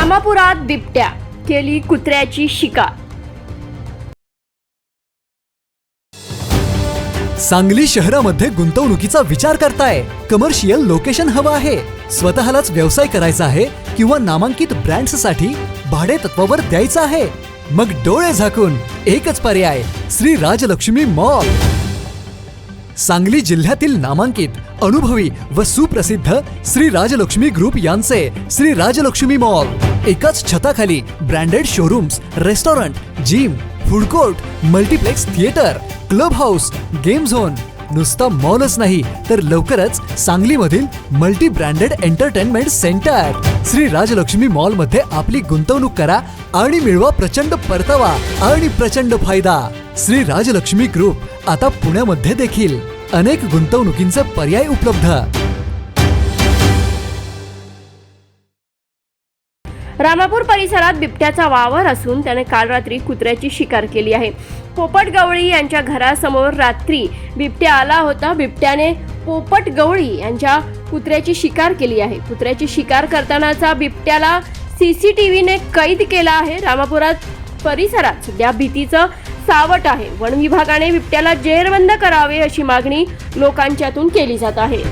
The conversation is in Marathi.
रामापुरात बिबट्या केली कुत्र्याची शिकार। सांगली शहरामध्ये गुंतवणुकीचा विचार करताय? कमर्शियल लोकेशन हवं आहे, स्वतःलाच व्यवसाय करायचा आहे किंवा नामांकित ब्रँड्ससाठी भाडे तत्वावर द्यायचं आहे? मग डोळे झाकून एकच पर्याय, श्री राजलक्ष्मी मॉल। सांगली जिल्ह्यातील नामांकित, अनुभवी व सुप्रसिद्ध श्री राजलक्ष्मी ग्रुप यांचे श्री राजलक्ष्मी मॉल एकाच छताखाली branded showrooms, restaurant, gym, food court, multiplex theatre, club house, game zone. नुसता मॉलच नाही तर लवकरच सांगलीमधील multi branded entertainment centre. Shri Rajlakshmi mall मध्ये आपली गुंतवणूक करा आणि मिळवा प्रचंड परतावा आणि प्रचंड फायदा। श्री राजलक्ष्मी ग्रुप आता पुण्यामध्ये देखील अनेक गुंतवणुकींचे पर्याय उपलब्ध। रामापूर परिसरात बिबट्याचा वावर असून त्याने काल रात्री कुत्र्याची शिकार केली आहे। पोपट गवळी यांच्या घरासमोर रात्री बिबट्या आला होता। बिबट्याने पोपट गवळी यांच्या कुत्र्याची शिकार केली आहे। कुत्र्याची शिकार करतानाचा बिबट्याला सीसीटीव्हीने कैद केला आहे। रामापुरात परिसरात सध्या भीतीचं सावट आहे। वन विभागाने बिबट्याला जेरबंद करावे अशी मागणी लोकांच्यातून केली जात आहे।